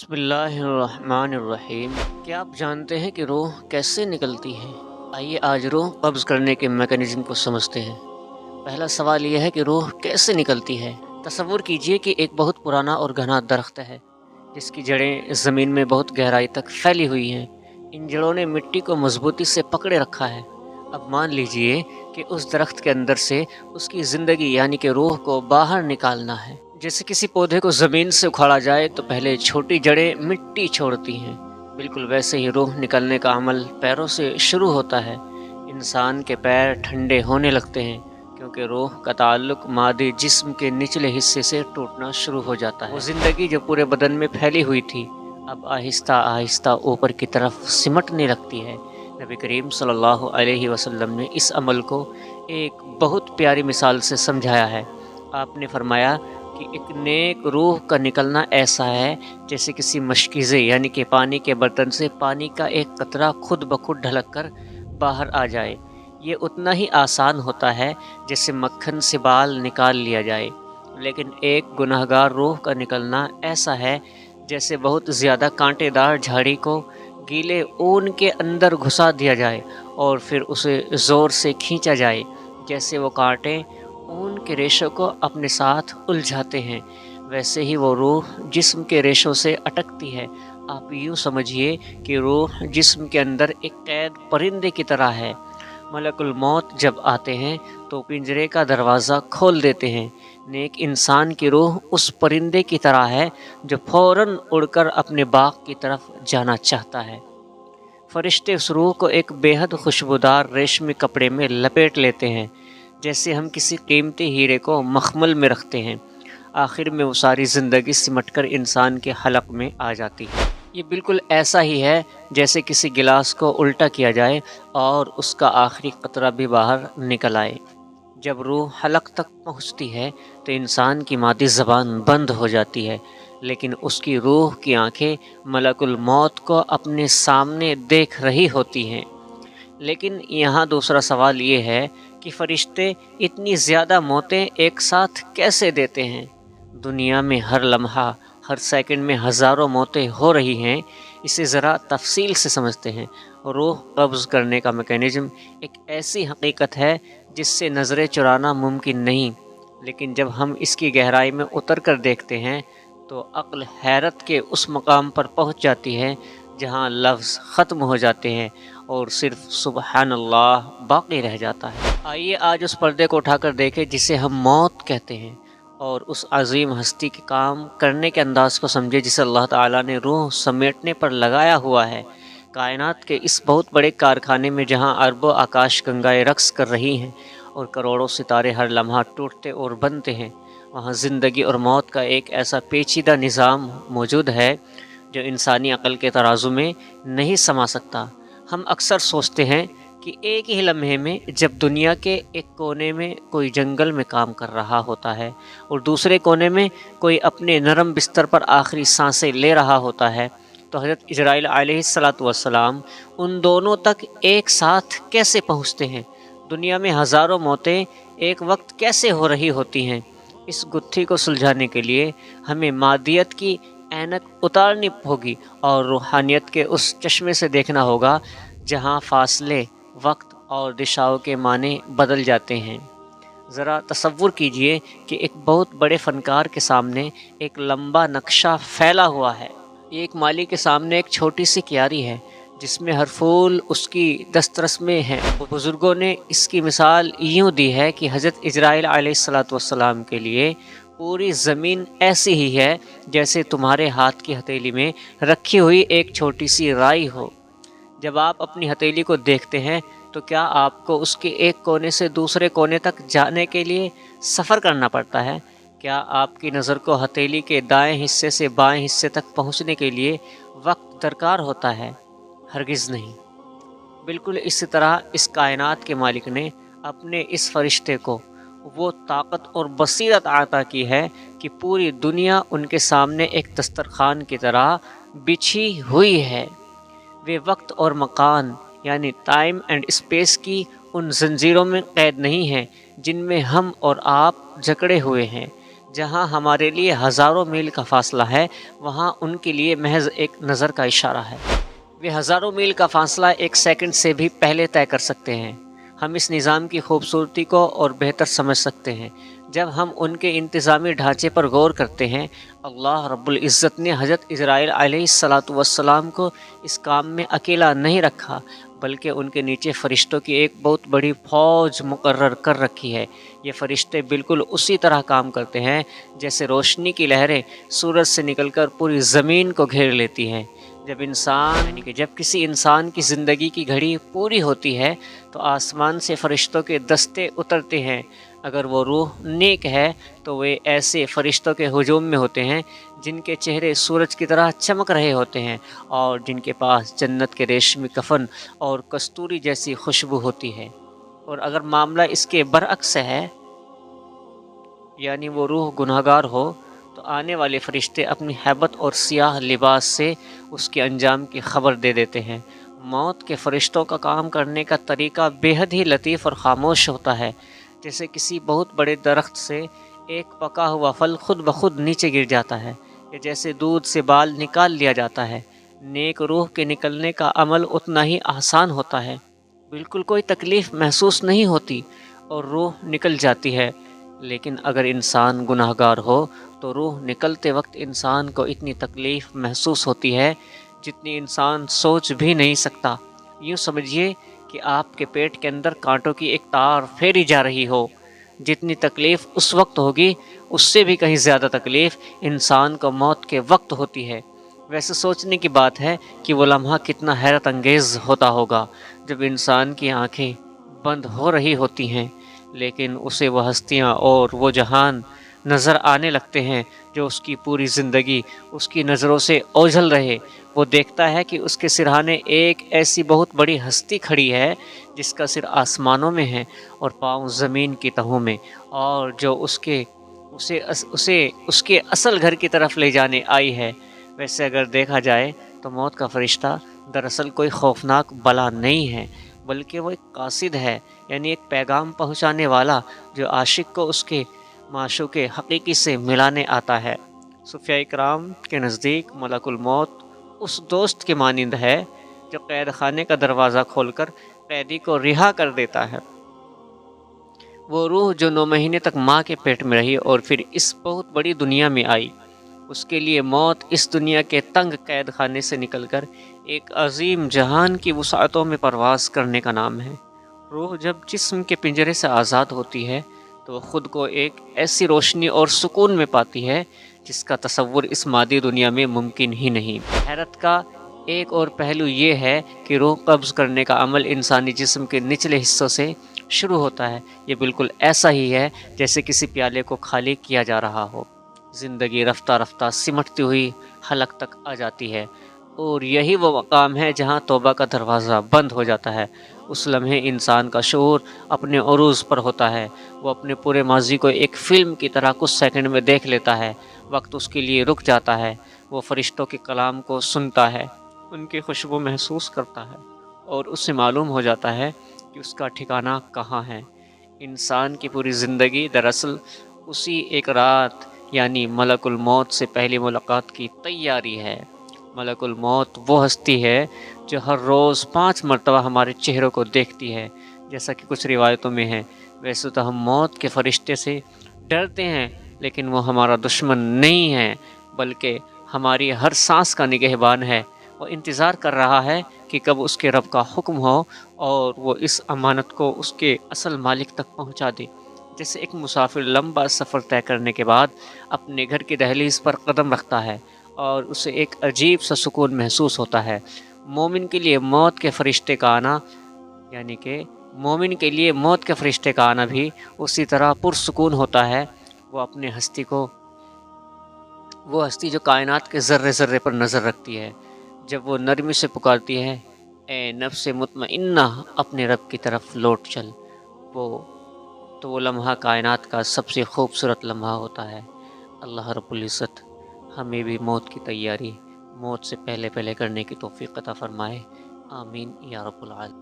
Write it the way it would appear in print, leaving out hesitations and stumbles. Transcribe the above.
بسم اللہ الرحمن الرحیم۔ کیا آپ جانتے ہیں کہ روح کیسے نکلتی ہے؟ آئیے آج روح قبض کرنے کے میکانزم کو سمجھتے ہیں۔ پہلا سوال یہ ہے کہ روح کیسے نکلتی ہے؟ تصور کیجئے کہ ایک بہت پرانا اور گھنا درخت ہے جس کی جڑیں زمین میں بہت گہرائی تک پھیلی ہوئی ہیں۔ ان جڑوں نے مٹی کو مضبوطی سے پکڑے رکھا ہے۔ اب مان لیجئے کہ اس درخت کے اندر سے اس کی زندگی یعنی کہ روح کو باہر نکالنا ہے۔ جیسے کسی پودے کو زمین سے اکھاڑا جائے تو پہلے چھوٹی جڑیں مٹی چھوڑتی ہیں، بالکل ویسے ہی روح نکلنے کا عمل پیروں سے شروع ہوتا ہے۔ انسان کے پیر ٹھنڈے ہونے لگتے ہیں کیونکہ روح کا تعلق مادی جسم کے نچلے حصے سے ٹوٹنا شروع ہو جاتا ہے۔ وہ زندگی جو پورے بدن میں پھیلی ہوئی تھی اب آہستہ آہستہ اوپر کی طرف سمٹنے لگتی ہے۔ نبی کریم صلی اللہ علیہ وسلم نے اس عمل کو ایک بہت پیاری مثال سے سمجھایا ہے۔ آپ نے فرمایا کہ ایک نیک روح کا نکلنا ایسا ہے جیسے کسی مشکیزے یعنی کہ پانی کے برتن سے پانی کا ایک قطرہ خود بخود ڈھلک کر باہر آ جائے۔ یہ اتنا ہی آسان ہوتا ہے جیسے مکھن سے بال نکال لیا جائے، لیکن ایک گناہگار روح کا نکلنا ایسا ہے جیسے بہت زیادہ کانٹے دار جھاڑی کو گیلے اون کے اندر گھسا دیا جائے اور پھر اسے زور سے کھینچا جائے، جیسے وہ کانٹے اون کے ریشوں کو اپنے ساتھ الجھاتے ہیں ویسے ہی وہ روح جسم کے ریشوں سے اٹکتی ہے۔ آپ یوں سمجھیے کہ روح جسم کے اندر ایک قید پرندے کی طرح ہے۔ ملک الموت جب آتے ہیں تو پنجرے کا دروازہ کھول دیتے ہیں۔ نیک انسان کی روح اس پرندے کی طرح ہے جو فوراً اڑ کر اپنے باغ کی طرف جانا چاہتا ہے۔ فرشتے اس روح کو ایک بے حد خوشبودار ریشمی کپڑے میں لپیٹ لیتے ہیں، جیسے ہم کسی قیمتی ہیرے کو مخمل میں رکھتے ہیں۔ آخر میں وہ ساری زندگی سمٹ کر انسان کے حلق میں آ جاتی ہے۔ یہ بالکل ایسا ہی ہے جیسے کسی گلاس کو الٹا کیا جائے اور اس کا آخری قطرہ بھی باہر نکل آئے۔ جب روح حلق تک پہنچتی ہے تو انسان کی مادی زبان بند ہو جاتی ہے، لیکن اس کی روح کی آنکھیں ملک الموت کو اپنے سامنے دیکھ رہی ہوتی ہیں۔ لیکن یہاں دوسرا سوال یہ ہے کہ فرشتے اتنی زیادہ موتیں ایک ساتھ کیسے دیتے ہیں؟ دنیا میں ہر لمحہ ہر سیکنڈ میں ہزاروں موتیں ہو رہی ہیں۔ اسے ذرا تفصیل سے سمجھتے ہیں۔ روح قبض کرنے کا میکانزم ایک ایسی حقیقت ہے جس سے نظریں چرانا ممکن نہیں، لیکن جب ہم اس کی گہرائی میں اتر کر دیکھتے ہیں تو عقل حیرت کے اس مقام پر پہنچ جاتی ہے جہاں لفظ ختم ہو جاتے ہیں اور صرف سبحان اللہ باقی رہ جاتا ہے۔ آئیے آج اس پردے کو اٹھا کر دیکھیں جسے ہم موت کہتے ہیں، اور اس عظیم ہستی کے کام کرنے کے انداز کو سمجھے جسے اللہ تعالیٰ نے روح سمیٹنے پر لگایا ہوا ہے۔ کائنات کے اس بہت بڑے کارخانے میں جہاں اربوں آکاش گنگائیں رقص کر رہی ہیں اور کروڑوں ستارے ہر لمحہ ٹوٹتے اور بنتے ہیں، وہاں زندگی اور موت کا ایک ایسا پیچیدہ نظام موجود ہے جو انسانی عقل کے ترازو میں نہیں سما سکتا۔ ہم اکثر سوچتے ہیں کہ ایک ہی لمحے میں جب دنیا کے ایک کونے میں کوئی جنگل میں کام کر رہا ہوتا ہے اور دوسرے کونے میں کوئی اپنے نرم بستر پر آخری سانسیں لے رہا ہوتا ہے، تو حضرت جبرائیل علیہ السلام ان دونوں تک ایک ساتھ کیسے پہنچتے ہیں؟ دنیا میں ہزاروں موتیں ایک وقت کیسے ہو رہی ہوتی ہیں؟ اس گتھی کو سلجھانے کے لیے ہمیں مادیت کی اینک اتارنی ہوگی اور روحانیت کے اس چشمے سے دیکھنا ہوگا جہاں فاصلے، وقت اور دشاؤں کے معنی بدل جاتے ہیں۔ ذرا تصور کیجئے کہ ایک بہت بڑے فنکار کے سامنے ایک لمبا نقشہ پھیلا ہوا ہے۔ ایک مالی کے سامنے ایک چھوٹی سی کیاری ہے جس میں ہر پھول اس کی دسترس میں ہے۔ بزرگوں نے اس کی مثال یوں دی ہے کہ حضرت جبرائیل علیہ السلام کے لیے پوری زمین ایسی ہی ہے جیسے تمہارے ہاتھ کی ہتھیلی میں رکھی ہوئی ایک چھوٹی سی رائی ہو۔ جب آپ اپنی ہتھیلی کو دیکھتے ہیں تو کیا آپ کو اس کے ایک کونے سے دوسرے کونے تک جانے کے لیے سفر کرنا پڑتا ہے؟ کیا آپ کی نظر کو ہتھیلی کے دائیں حصے سے بائیں حصے تک پہنچنے کے لیے وقت درکار ہوتا ہے؟ ہرگز نہیں۔ بالکل اسی طرح اس کائنات کے مالک نے اپنے اس فرشتے کو وہ طاقت اور بصیرت عطا کی ہے کہ پوری دنیا ان کے سامنے ایک دسترخوان کی طرح بچھی ہوئی ہے۔ وہ وقت اور مکان یعنی ٹائم اینڈ اسپیس کی ان زنجیروں میں قید نہیں ہیں جن میں ہم اور آپ جکڑے ہوئے ہیں۔ جہاں ہمارے لیے ہزاروں میل کا فاصلہ ہے، وہاں ان کے لیے محض ایک نظر کا اشارہ ہے۔ وہ ہزاروں میل کا فاصلہ ایک سیکنڈ سے بھی پہلے طے کر سکتے ہیں۔ ہم اس نظام کی خوبصورتی کو اور بہتر سمجھ سکتے ہیں جب ہم ان کے انتظامی ڈھانچے پر غور کرتے ہیں۔ اللہ رب العزت نے حضرت اسرائیل علیہ السلام کو اس کام میں اکیلا نہیں رکھا، بلکہ ان کے نیچے فرشتوں کی ایک بہت بڑی فوج مقرر کر رکھی ہے۔ یہ فرشتے بالکل اسی طرح کام کرتے ہیں جیسے روشنی کی لہریں سورج سے نکل کر پوری زمین کو گھیر لیتی ہیں۔ جب کسی انسان کی زندگی کی گھڑی پوری ہوتی ہے تو آسمان سے فرشتوں کے دستے اترتے ہیں۔ اگر وہ روح نیک ہے تو وہ ایسے فرشتوں کے ہجوم میں ہوتے ہیں جن کے چہرے سورج کی طرح چمک رہے ہوتے ہیں اور جن کے پاس جنت کے ریشمی کفن اور کستوری جیسی خوشبو ہوتی ہے۔ اور اگر معاملہ اس کے برعکس ہے، یعنی وہ روح گناہگار ہو، تو آنے والے فرشتے اپنی ہیبت اور سیاہ لباس سے اس کے انجام کی خبر دے دیتے ہیں۔ موت کے فرشتوں کا کام کرنے کا طریقہ بے حد ہی لطیف اور خاموش ہوتا ہے، جیسے کسی بہت بڑے درخت سے ایک پکا ہوا پھل خود بخود نیچے گر جاتا ہے، یا جیسے دودھ سے بال نکال لیا جاتا ہے۔ نیک روح کے نکلنے کا عمل اتنا ہی آسان ہوتا ہے، بالکل کوئی تکلیف محسوس نہیں ہوتی اور روح نکل جاتی ہے۔ لیکن اگر انسان گناہگار ہو تو روح نکلتے وقت انسان کو اتنی تکلیف محسوس ہوتی ہے جتنی انسان سوچ بھی نہیں سکتا۔ یوں سمجھیے کہ آپ کے پیٹ کے اندر کانٹوں کی ایک تار پھیری جا رہی ہو۔ جتنی تکلیف اس وقت ہوگی، اس سے بھی کہیں زیادہ تکلیف انسان کو موت کے وقت ہوتی ہے۔ ویسے سوچنے کی بات ہے کہ وہ لمحہ کتنا حیرت انگیز ہوتا ہوگا جب انسان کی آنکھیں بند ہو رہی ہوتی ہیں، لیکن اسے وہ ہستیاں اور وہ جہان نظر آنے لگتے ہیں جو اس کی پوری زندگی اس کی نظروں سے اوجھل رہے۔ وہ دیکھتا ہے کہ اس کے سرہانے ایک ایسی بہت بڑی ہستی کھڑی ہے جس کا سر آسمانوں میں ہے اور پاؤں زمین کی تہوں میں، اور جو اس کے اصل گھر کی طرف لے جانے آئی ہے۔ ویسے اگر دیکھا جائے تو موت کا فرشتہ دراصل کوئی خوفناک بلا نہیں ہے، بلکہ وہ ایک قاصد ہے، یعنی ایک پیغام پہنچانے والا جو عاشق کو اس کے معشوق حقیقی سے ملانے آتا ہے۔ صوفیاء کرام کے نزدیک ملک الموت اس دوست کے مانند ہے جو قید خانے کا دروازہ کھول کر قیدی کو رہا کر دیتا ہے۔ وہ روح جو 9 مہینے تک ماں کے پیٹ میں رہی اور پھر اس بہت بڑی دنیا میں آئی، اس کے لیے موت اس دنیا کے تنگ قید خانے سے نکل کر ایک عظیم جہان کی وسعتوں میں پرواز کرنے کا نام ہے۔ روح جب جسم کے پنجرے سے آزاد ہوتی ہے تو وہ خود کو ایک ایسی روشنی اور سکون میں پاتی ہے جس کا تصور اس مادی دنیا میں ممکن ہی نہیں۔ حیرت کا ایک اور پہلو یہ ہے کہ روح قبض کرنے کا عمل انسانی جسم کے نچلے حصوں سے شروع ہوتا ہے۔ یہ بالکل ایسا ہی ہے جیسے کسی پیالے کو خالی کیا جا رہا ہو۔ زندگی رفتہ رفتہ سمٹتی ہوئی حلق تک آ جاتی ہے، اور یہی وہ مقام ہے جہاں توبہ کا دروازہ بند ہو جاتا ہے۔ اس لمحے انسان کا شعور اپنے عروج پر ہوتا ہے۔ وہ اپنے پورے ماضی کو ایک فلم کی طرح کچھ سیکنڈ میں دیکھ لیتا ہے۔ وقت اس کے لیے رک جاتا ہے۔ وہ فرشتوں کے کلام کو سنتا ہے، ان کی خوشبو محسوس کرتا ہے، اور اس سے معلوم ہو جاتا ہے کہ اس کا ٹھکانہ کہاں ہے۔ انسان کی پوری زندگی دراصل اسی ایک رات یعنی ملک الموت سے پہلی ملاقات کی تیاری ہے۔ ملک الموت وہ ہستی ہے جو ہر روز 5 مرتبہ ہمارے چہروں کو دیکھتی ہے، جیسا کہ کچھ روایتوں میں ہے۔ ویسے تو ہم موت کے فرشتے سے ڈرتے ہیں، لیکن وہ ہمارا دشمن نہیں ہے، بلکہ ہماری ہر سانس کا نگہبان ہے۔ وہ انتظار کر رہا ہے کہ کب اس کے رب کا حکم ہو اور وہ اس امانت کو اس کے اصل مالک تک پہنچا دے۔ جیسے ایک مسافر لمبا سفر طے کرنے کے بعد اپنے گھر کی دہلیز پر قدم رکھتا ہے اور اسے ایک عجیب سا سکون محسوس ہوتا ہے۔ مومن کے لیے موت کے فرشتے کا آنا بھی اسی طرح پرسکون ہوتا ہے۔ وہ ہستی جو کائنات کے ذرے ذرے پر نظر رکھتی ہے، جب وہ نرمی سے پکارتی ہے، اے نفس مطمئنہ اپنے رب کی طرف لوٹ چل، تو وہ لمحہ کائنات کا سب سے خوبصورت لمحہ ہوتا ہے۔ اللہ رب العزت ہمیں بھی موت کی تیاری موت سے پہلے کرنے کی توفیق عطا فرمائے۔ آمین یا رب العالمین۔